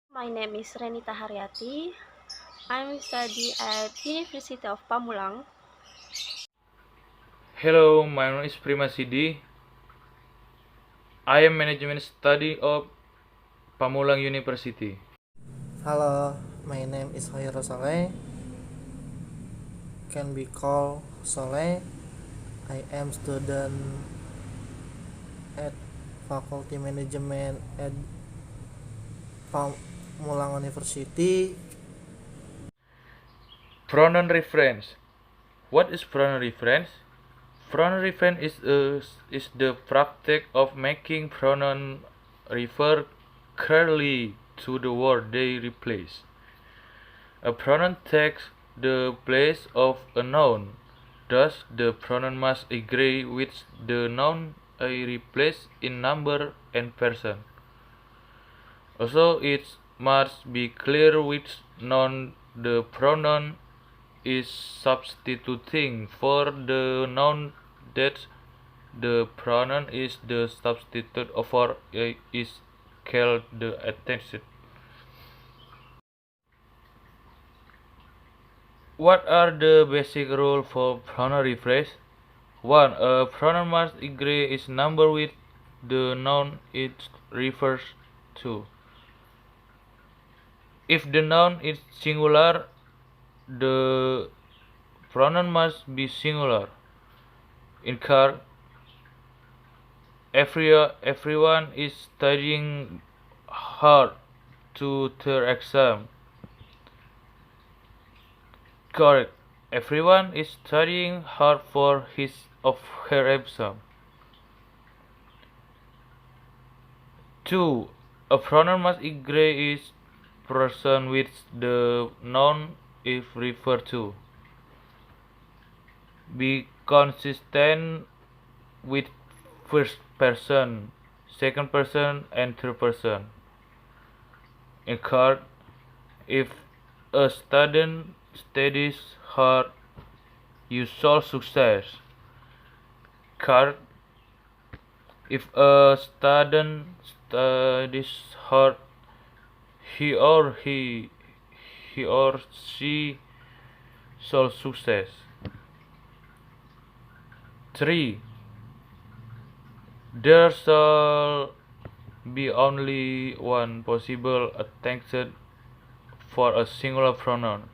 My name is Renita Haryati. I'm studying at University of Pamulang. Hello, my name is Prima Sidi. I am management study of Pamulang University. Hello, my name is Hoiro Soleh. Can be called Soleh. I am student at Faculty Management at Pamulang University. Pronoun reference. What is pronoun reference? Pronoun reference is the practice of making pronoun refer clearly to the word they replace. A pronoun takes the place of a noun. Thus, the pronoun must agree with the noun I replace in number and person. Also, it must be clear which noun the pronoun is substituting for the noun that the pronoun is the substitute for is called the attention. What are the basic rules for pronoun rephrase? 1. A pronoun must agree its number with the noun it refers to. If the noun is singular, the pronoun must be singular. In car, everyone is studying hard to their exam. Correct. Everyone is studying hard for his of her exam. 2. A pronoun must agree is person with the noun if referred to. Be consistent with first person, second person, and third person. In card, if a student studies hard, you shall success. Card, if a student studies hard, he or she shall success. 3. There shall be only one possible attention for a singular pronoun.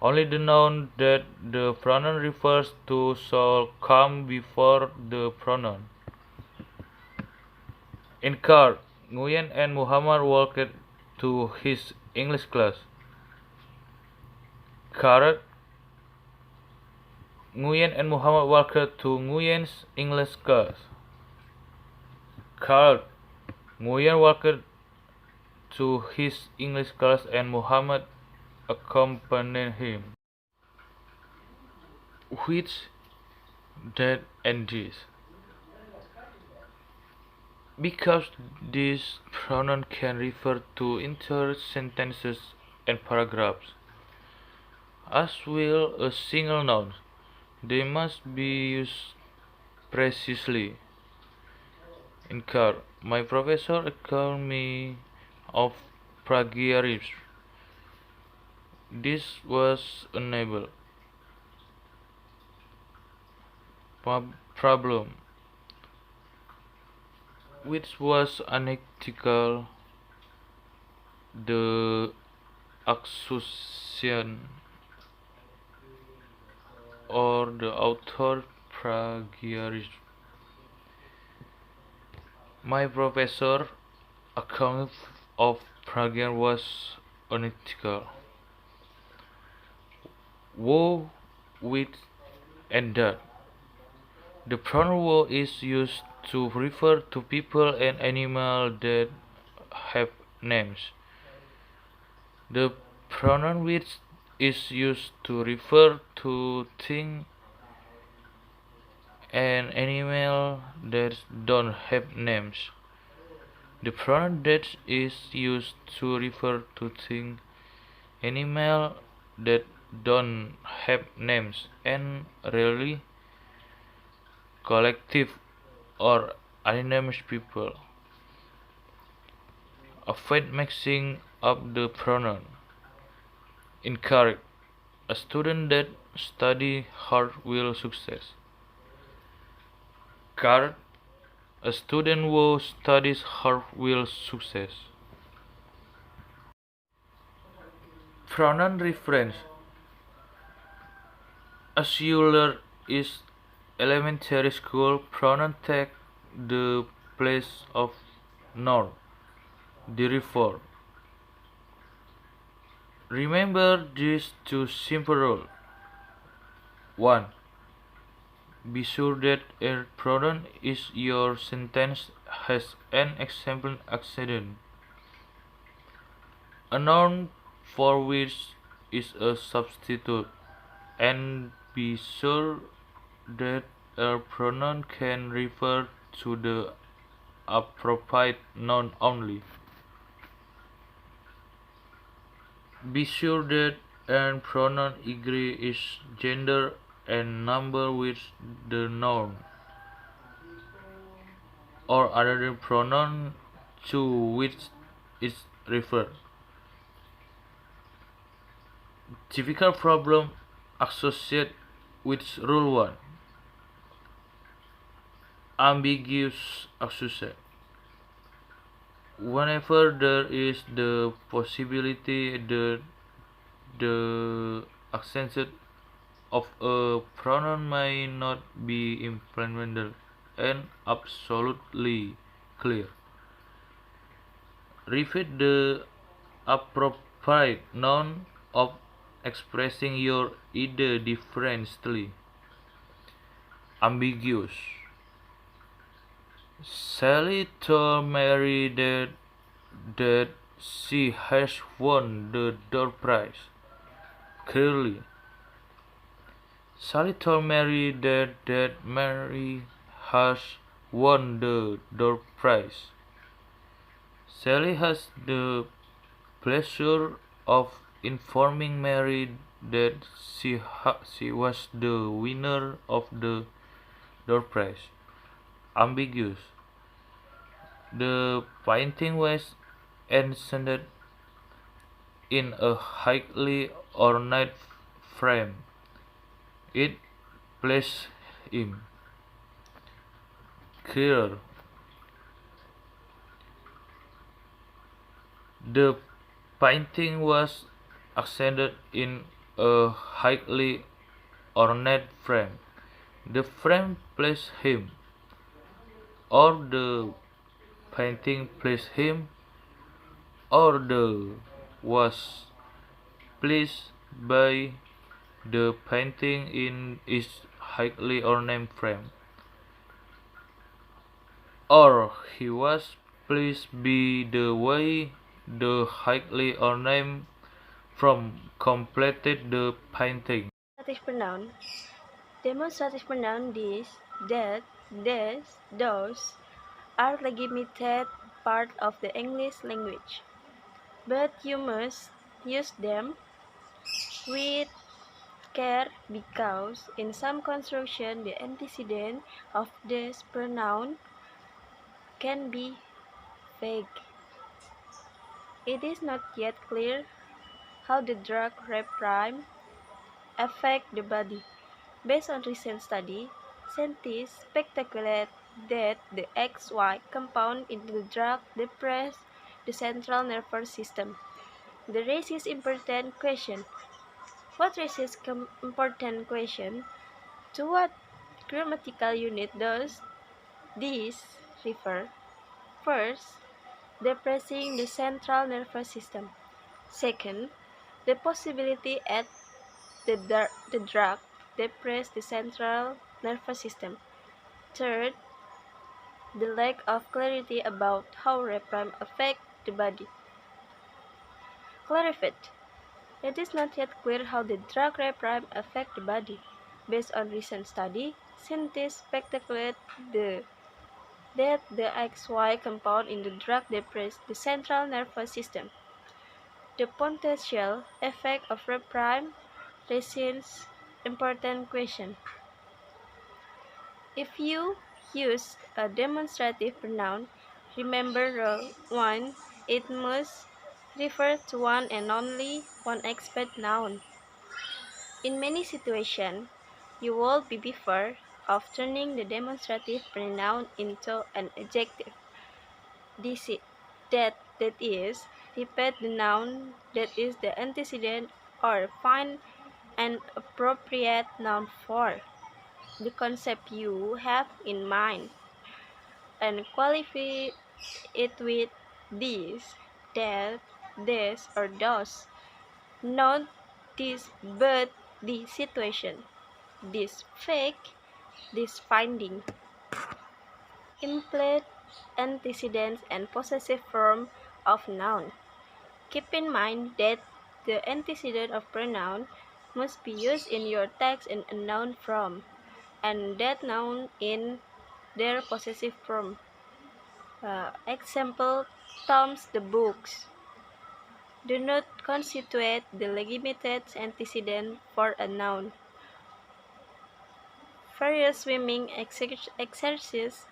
Only the noun that the pronoun refers to shall come before the pronoun. In car, Nguyen and Muhammad walked to his English class. Car, Nguyen and Muhammad walked to Nguyen's English class. Car, Nguyen walked to his English class and Muhammad accompanied him. Which, that, and this. Because this pronoun can refer to entire sentences and paragraphs, as will a single noun. They must be used precisely. In car, my professor accused me of plagiarism. This was unable problem, which was unethical. The accusation or the author plagiarism. My professor account of plagiarism was unethical. Woe with and that. The pronoun woe is used to refer to people and animals that have names. The pronoun which is used to refer to things and animals that don't have names. The pronoun that is used to refer to things, animals that don't have names, and rarely collective or anonymous people. Avoid mixing up the pronoun. Incorrect. A student that study hard will success. Correct. A student who studies hard will success. Pronoun reference. As you learn is elementary school, pronoun take the place of noun. The refer. Remember these two simple rules. 1. Be sure that a pronoun is your sentence has an example accident. A noun for which is a substitute, and be sure that a pronoun can refer to the appropriate noun only. Be sure that a pronoun agree is gender and number with the noun or other pronoun to which it referred. Typical problem associated with Rule 1. Ambiguous associate. Whenever there is the possibility that the accent of a pronoun may not be implemented and absolutely clear, repeat the appropriate noun of expressing your idea differently. Ambiguous. Sally told Mary that she has won the door prize. Clearly, Sally told Mary that Mary has won the door prize. Sally has the pleasure of informing Mary that she was the winner of the door prize. Ambiguous. The painting was enchanted in a highly ornate frame. It pleased him. Clear. The painting was accented in a highly ornate frame. The frame pleased him, or the painting pleased him, or the was pleased by the painting in its highly ornate frame, or he was pleased by the way the highly ornate frame completed the painting. Demonstrative pronoun. Demonstrative pronoun this, that, this, those are limited part of the English language, but you must use them with care because in some construction the antecedent of this pronoun can be vague. It is not yet clear how the drug reprime affect the body. Based on recent study, scientists speculate that the XY compound in the drug depress the central nervous system. The raises important question. What raises important question? To what grammatical unit does this refer? First, depressing the central nervous system. Second, the possibility that the drug depress the central nervous system. Third, the lack of clarity about how reprime affect the body. Clarified. It is not yet clear how the drug reprime affect the body. Based on recent study, scientists speculate that the XY compound in the drug depress the central nervous system. The potential effect of reprime raises important question. If you use a demonstrative pronoun, remember rule 1 it must refer to one and only one expert noun. In many situations, you will be before of turning the demonstrative pronoun into an adjective. This is, that is, repeat the noun that is the antecedent or find an appropriate noun for the concept you have in mind and qualify it with this, that, this, or those. Not this, but the situation. This fake, this finding. Implied antecedents and possessive form of noun. Keep in mind that the antecedent of pronoun must be used in your text in a noun form, and that noun in their possessive form. Example, Tom's the books do not constitute the legitimate antecedent for a noun. Various swimming exercises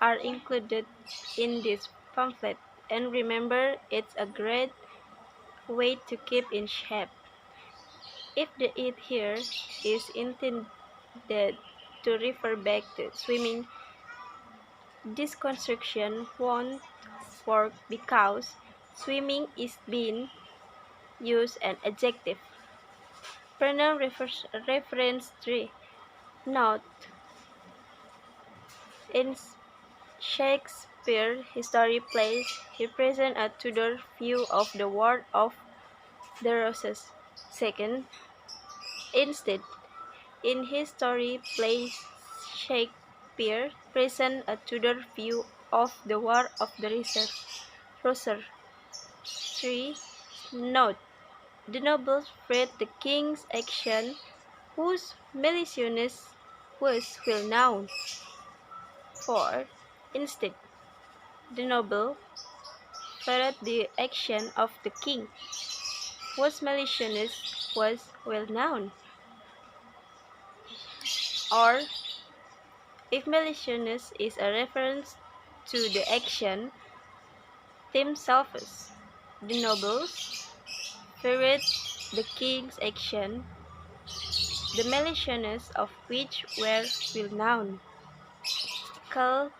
are included in this pamphlet, and remember, it's a great way to keep in shape. If the it here is intended to refer back to swimming, this construction won't work because swimming is being used as adjective. Pronoun reference 3. Note: in Shakespeare's history plays, he presents a Tudor view of the War of the Roses. Second, instead, in his story plays, Shakespeare presents a Tudor view of the War of the Roses. 3. Note: the nobles read the king's action, whose maliciousness was well known. 4. Instead, the noble read the action of the king, whose maliciousness was well known. Or, if maliciousness is a reference to the action themselves, the nobles read the king's action, the maliciousness of which were well known.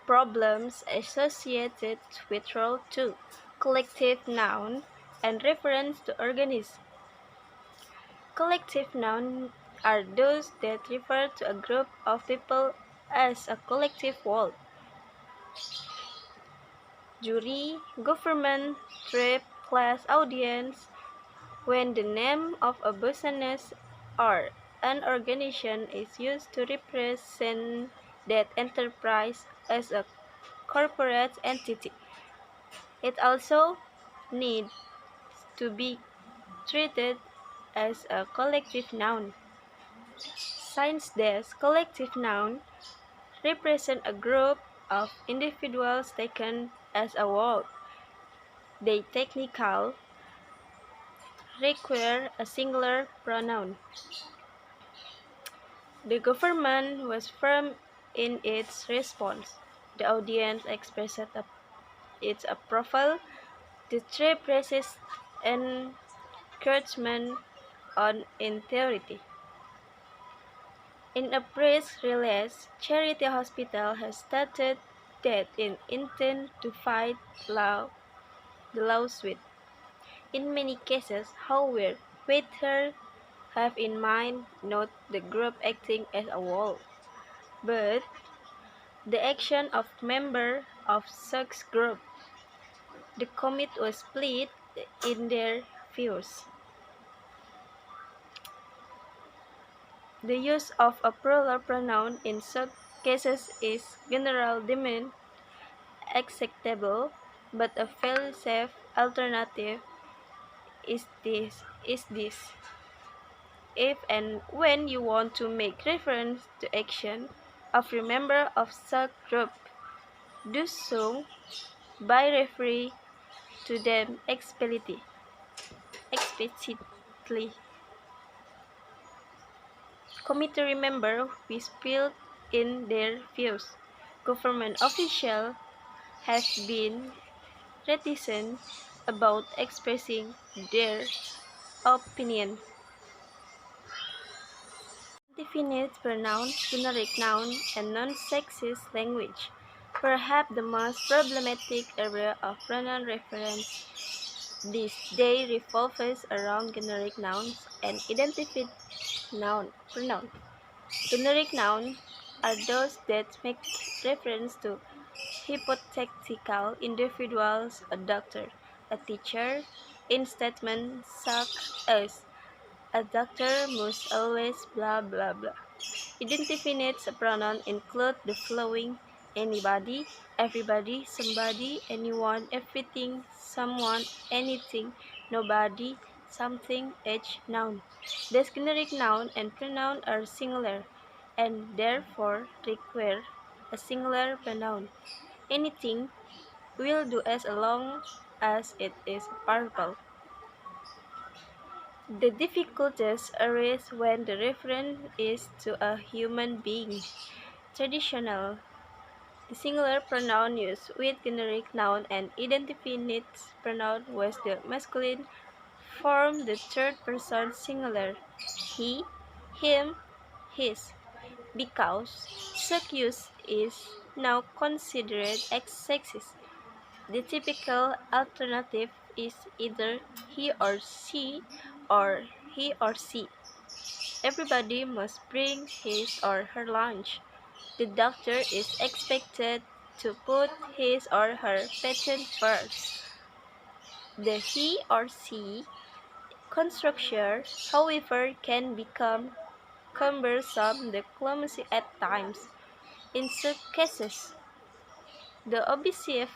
Problems associated with role 2, collective noun and reference to organism. Collective nouns are those that refer to a group of people as a collective whole. Jury, government, tribe, class, audience. When the name of a business or an organization is used to represent that enterprise as a corporate entity, it also needs to be treated as a collective noun. Since these collective nouns represent a group of individuals taken as a whole, they technically require a singular pronoun. The government was firm in its response. The audience expressed its approval. The tribe raised encouragement on integrity. In a press release, Charity Hospital has stated that it intends to fight the lawsuit. In many cases, however, waiters have in mind not the group acting as a whole, but the action of members of such group. The committee was split in their views. The use of a plural pronoun in such cases is generally deemed acceptable, but a fail-safe alternative is this. If and when you want to make reference to action of a member of such group, do so by referring to them explicitly. Committee members we split in their views. Government officials have been reticent about expressing their opinion. Definite pronoun, generic noun, and non-sexist language. Perhaps the most problematic area of pronoun reference this day revolves around generic nouns and identified pronoun. Generic nouns are those that make reference to hypothetical individuals, a doctor, a teacher, in statements such as a doctor must always blah blah blah. Indefinite pronouns include the following: anybody, everybody, somebody, anyone, everything, someone, anything, nobody, something, each noun. These generic noun and pronoun are singular and therefore require a singular pronoun. Anything will do as long as it is powerful. The difficulties arise when the reference is to a human being. Traditional, the singular pronoun used with generic noun and indefinite pronoun was the masculine form, the third person singular, he, him, his, because such use is now considered as sexist. The typical alternative is either he or she or he or she. Everybody must bring his or her lunch. The doctor is expected to put his or her patient first. The he or she construction, however, can become cumbersome and clumsy at times. In such cases, the obvious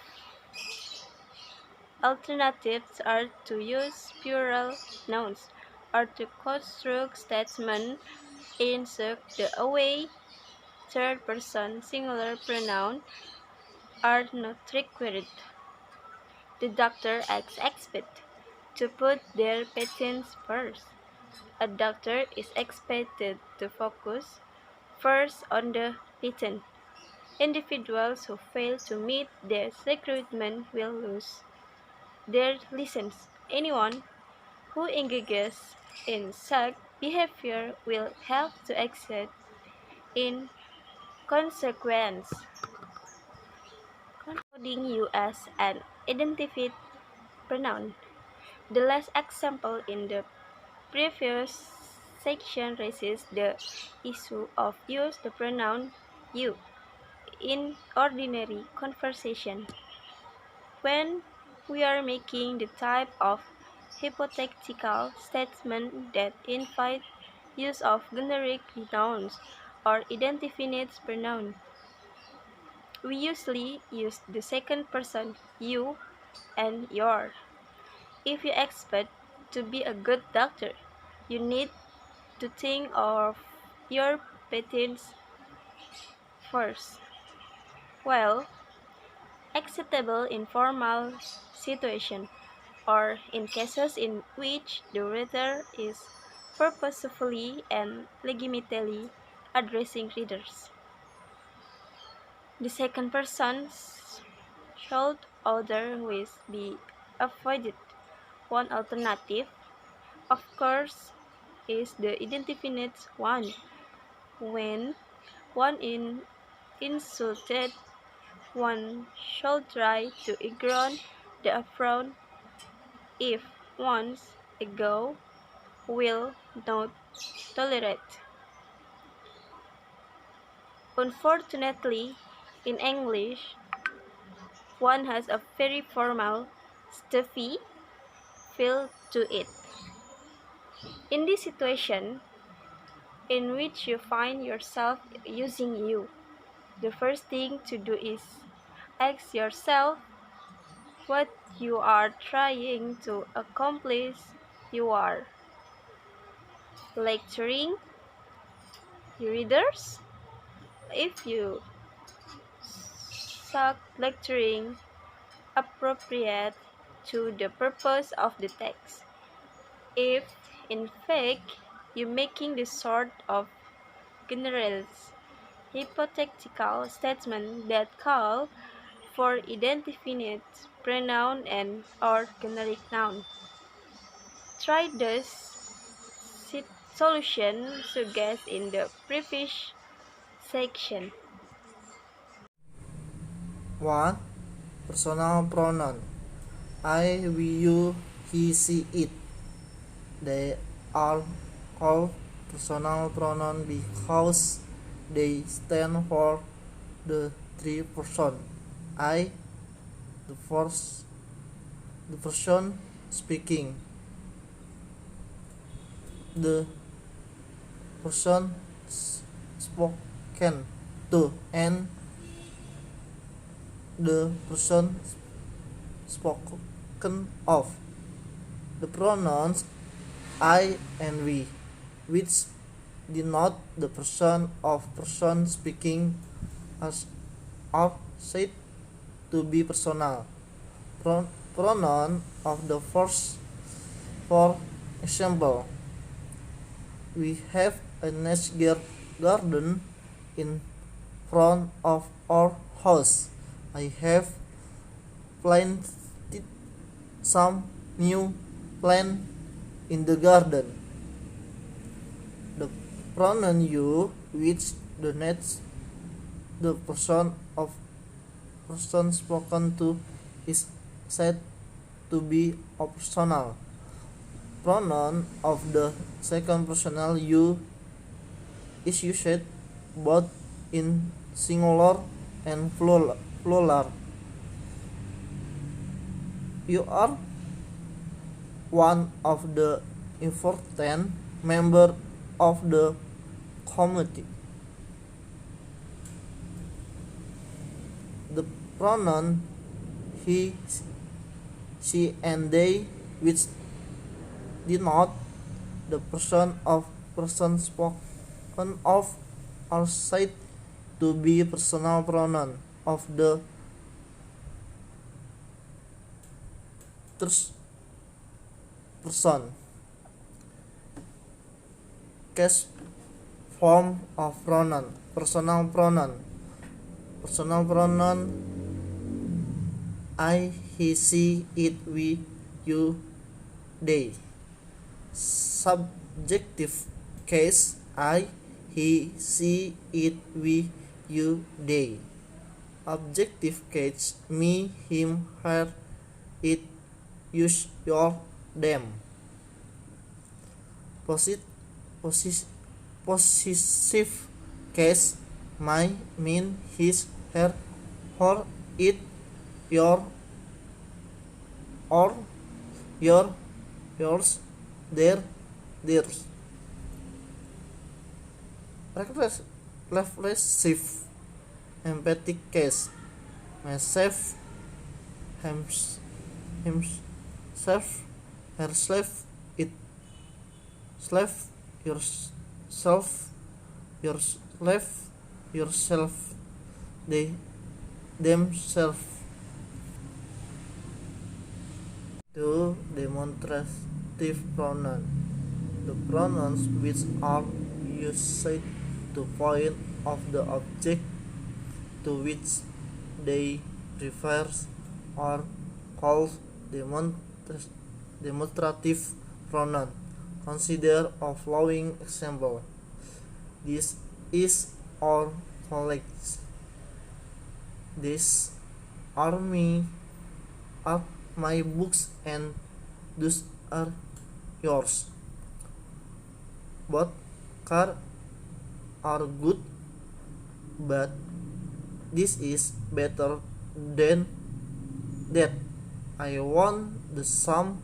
alternatives are to use plural nouns or to construct statements in such a way third person singular pronouns are not required. The doctor is expected to put their patients first. A doctor is expected to focus first on the patient. Individuals who fail to meet this requirement will lose their license. Anyone who engages in such behavior will have to accept in consequence. Coding you as an identified pronoun. The last example in the previous section raises the issue of use the pronoun you in ordinary conversation. When we are making the type of hypothetical statement that invite use of generic nouns or indefinite pronoun, we usually use the second person you and your. If you expect to be a good doctor, you need to think of your patients first. Well, acceptable in formal situations or in cases in which the reader is purposefully and legitimately addressing readers. The second person should otherwise be avoided. One alternative, of course, is the indefinite one. When one is insulted, one should try to ignore the affront if one's ego will not tolerate. Unfortunately, in English, one has a very formal, stuffy feel to it. In this situation, in which you find yourself using you, the first thing to do is ask yourself what you are trying to accomplish. You are lecturing your readers. If you suck lecturing appropriate to the purpose of the text. If, in fact, you're making this sort of general hypothetical statement that call for indefinite pronoun and or generic noun. Try those solution suggested in the previous section. 1. Personal pronoun. I, we, you, he, she, it. They are called personal pronoun because they stand for the three person. I, the person speaking, the person spoken to, and the person spoken of. The pronouns I and we, which denote the person speaking, are said to be personal. Pronoun of the first, for example, we have a nice garden in front of our house. I have planted some new plant in the garden. The pronoun you, which denotes the person spoken to, is said to be optional. Pronoun of the second personal you is used both in singular and plural. You are one of the important members of the community. The pronoun he, she, and they, which denote the person spoken of, are said to be personal pronoun of the third person. Case form of pronoun. Personal pronoun. Personal pronoun I, he, she, it, we, you, they. Subjective case I, he, she, it, we, you, they. Objective case me, him, her, it, use, your, them. Possessive case my, mine, his, her, it, your, or, your, yours, their, theirs. Reflexive emphatic case myself, himself, herself, it, self, yourself, yourself, they, themselves. 2. Demonstrative pronoun. The pronouns which are used to point of the object to which they refer are called demonstrative pronoun. Consider a following example. This is our college. These are my books, and those are yours. Both cars are good, but this is better than that. I want the sum.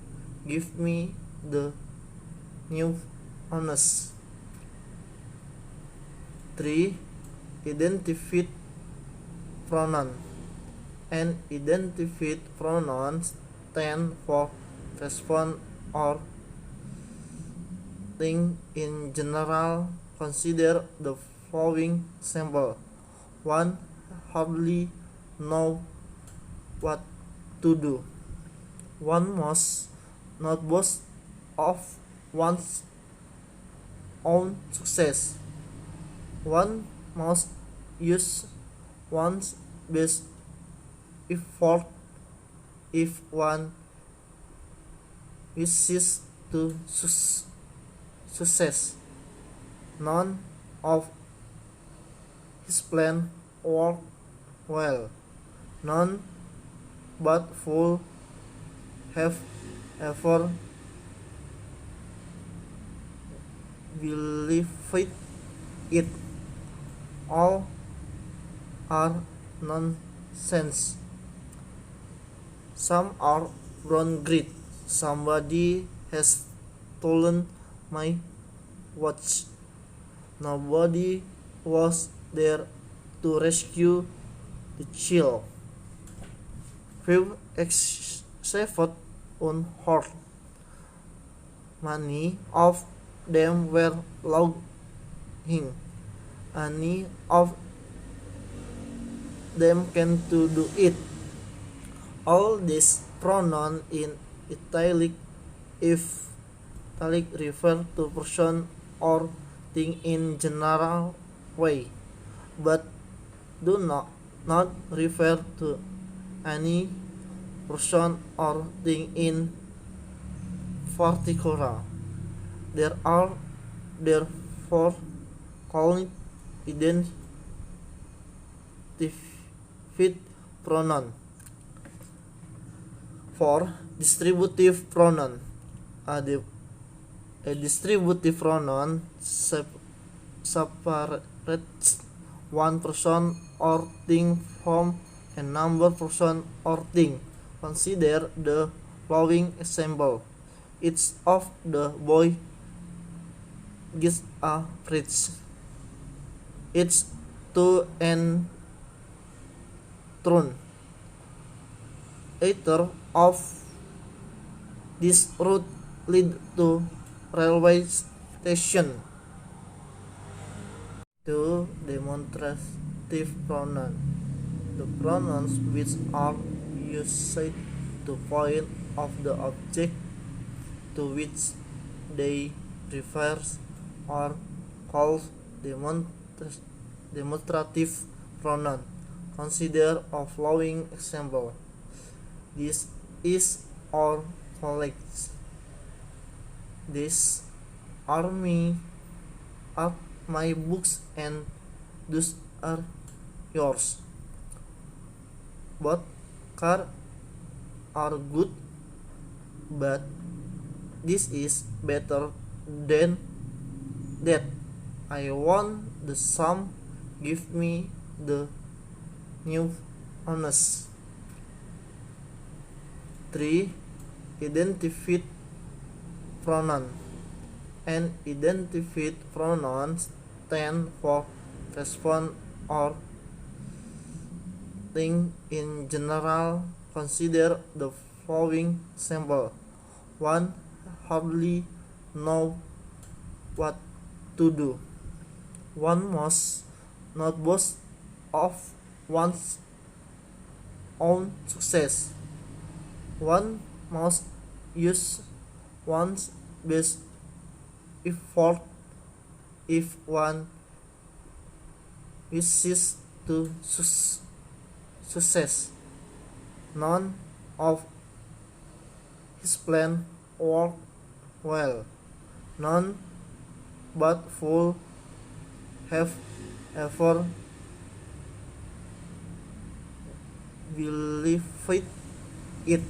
Give me the new honors. 3. Identified pronoun. An identified pronoun stand for response or thing in general. Consider the following sample. 1. Hardly know what to do. One must not boast of one's own success. One must use one's best effort if one wishes to success. None of his plan worked well. None but fool have ever believed it. All are nonsense. Some are grown great. Somebody has stolen my watch. Nobody was there to rescue the child. Few except unhurt. Many of them were longing. Any of them can to do it. All these pronouns in italic if italic refer to person or thing in general way, but do not refer to any person or thing in particular. There are therefore called identified pronoun. For distributive pronoun, a distributive pronoun separates one person or thing from a number person or thing. Consider the following example. Each of the boy gets a fridge. It's to an throne. Either of this route lead to railway station. To demonstrative pronoun. The pronouns which are used to point of the object to which they refer are called demonstrative pronoun. Consider a following example. This is our college. These are my books and those are yours. Both cars are good, but this is better than that. I want the sum. Give me the new honors. 3. Identified pronoun. An identified pronoun stand for person or thing in general. Consider the following sample. One hardly know what to do. One must not boast of one's own success. One must use one's best effort if one wishes to success. None of his plan worked well. None but fool have ever believed it.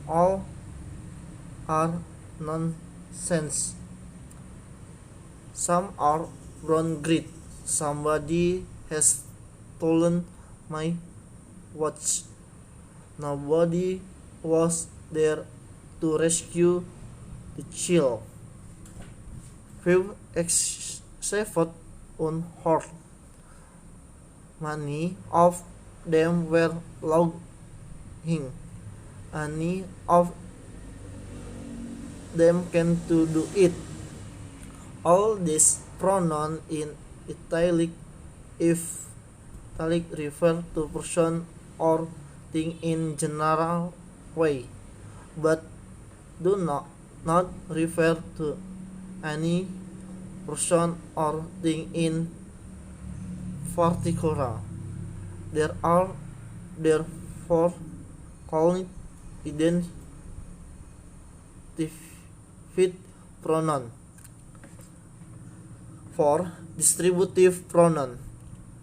All are nonsense. Some are grown great. Somebody has stolen my watch. Nobody was there to rescue the child. Few except unhurt. Many of them were longing. Any of them can to do it. All these pronouns in italic if italic refer to person or thing in general way, but do not refer to any person or thing in particular. There are therefore for calling identified pronoun. For distributive pronoun,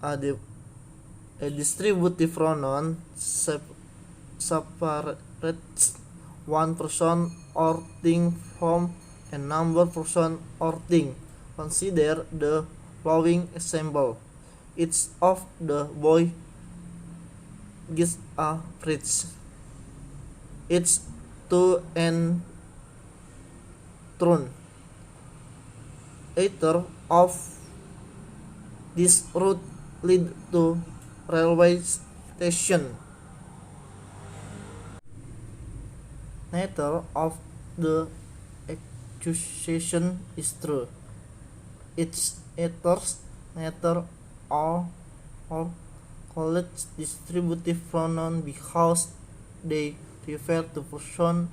a distributive pronoun separates one person or thing from a number of person or thing. Consider the following example. Each of the boy gets a fridge. It's to and true. Either of this route lead to railway station. Neither of the accusation is true. It's either neither or called distributive pronoun because they refer to person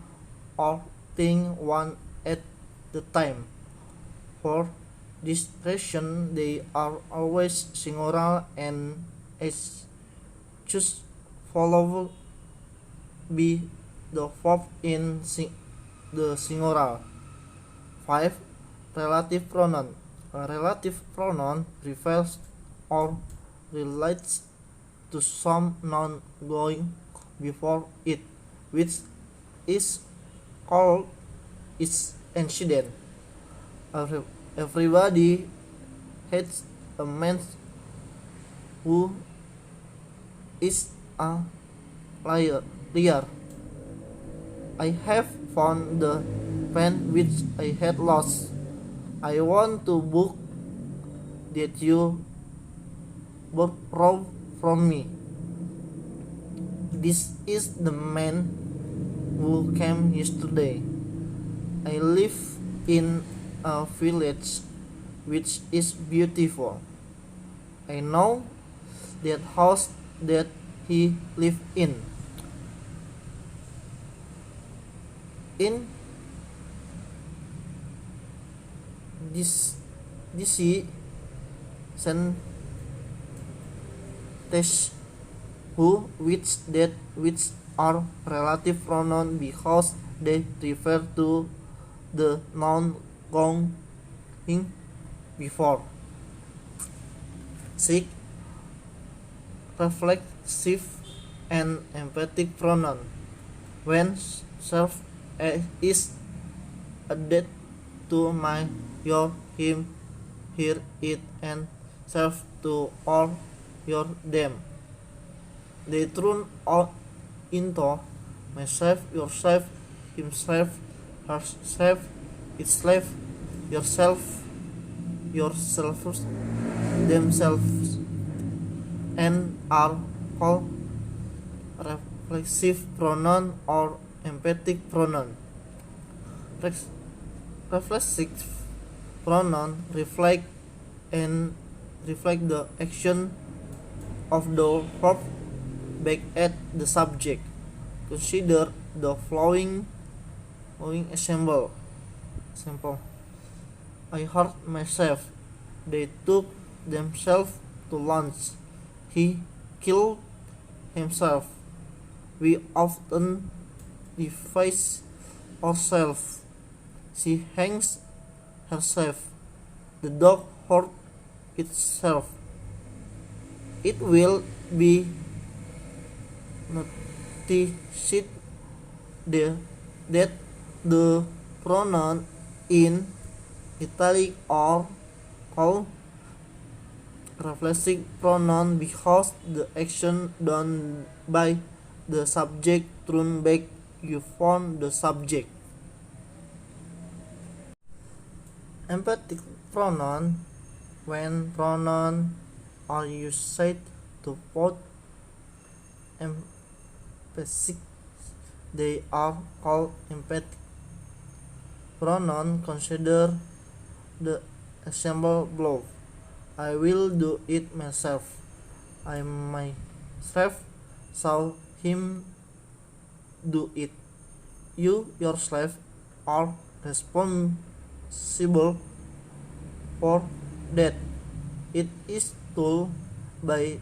or thing one at the time. For this reason, they are always singular and as just follow be the verb in the singular. 5. Relative pronoun. A relative pronoun refers or relates to some noun going before it, which is called its antecedent. Everybody hates a man who is a liar. I have found the pen which I had lost. I want to book that you borrowed from me. This is the man who came yesterday. I live in a village which is beautiful. I know that house that he lived in. In this sentence, who, which, that, which are relative pronoun because they refer to the noun going before. 6. Reflexive and emphatic pronoun. When self is added to my, your, him, her, it, and self to all, your, them, they turn out into myself, yourself, himself, herself, itself, yourself, yourselves, themselves, and are called reflexive pronoun or emphatic pronoun. Reflexive pronoun reflect the action of the verb back at the subject. Consider the following example. I hurt myself. They took themselves to lunch. He killed himself. We often deface ourselves. She hangs herself. The dog hurt itself. It will be noticed that the pronoun in italic are called reflexive pronoun because the action done by the subject turn back you found the subject. Emphatic pronoun. When pronouns are used to both emphasis, they are called emphatic pronoun. Consider the example below. I will do it myself. I myself saw him do it. You yourself are responsible for that. It is told by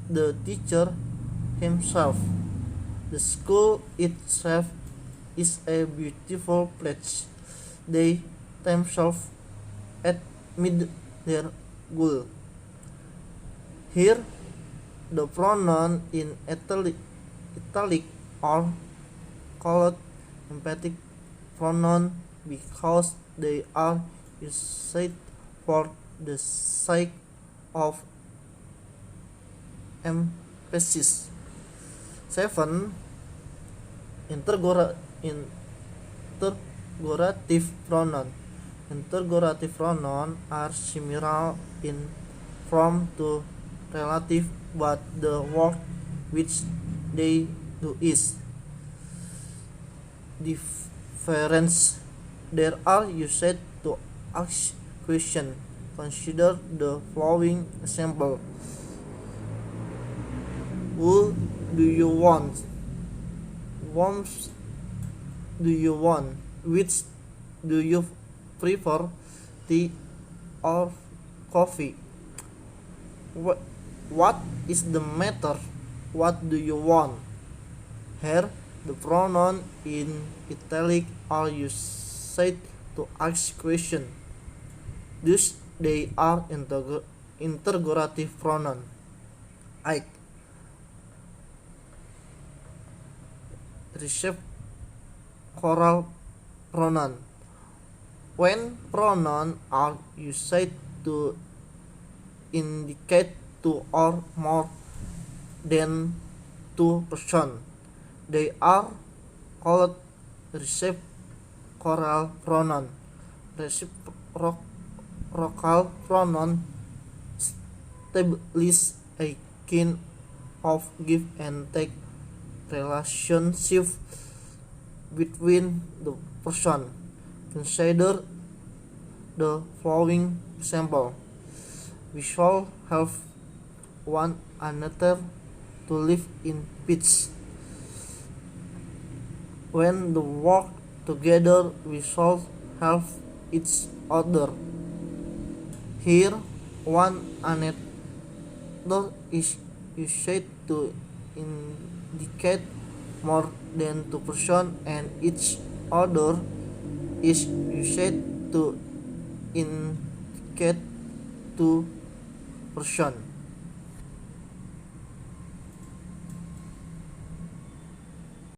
the teacher himself. The school itself is a beautiful place. They themselves admit their goal. Here, the pronoun in italic are called emphatic pronoun because they are used for the sake of emphasis. 7. Interrogative pronoun. Interrogative pronoun are similar in form to relative, but the work which they do is different. They are used to ask questions. Consider the following example. Who do you want? What do you want? Which do you prefer, tea or coffee? What is the matter? What do you want? Here, the pronoun in italic are used to ask questions. Thus, they are interrogative pronoun. 8. Reciprocal pronoun. When pronouns are used to indicate two or more than two persons, they are called reciprocal pronoun. Reciprocal pronoun establish a kind of give and take relationship between the person. Consider the following example. We shall help one another to live in peace. When we work together, we shall help each other. Here, one another is used to indicate more than two persons, and each other is used to indicate two persons.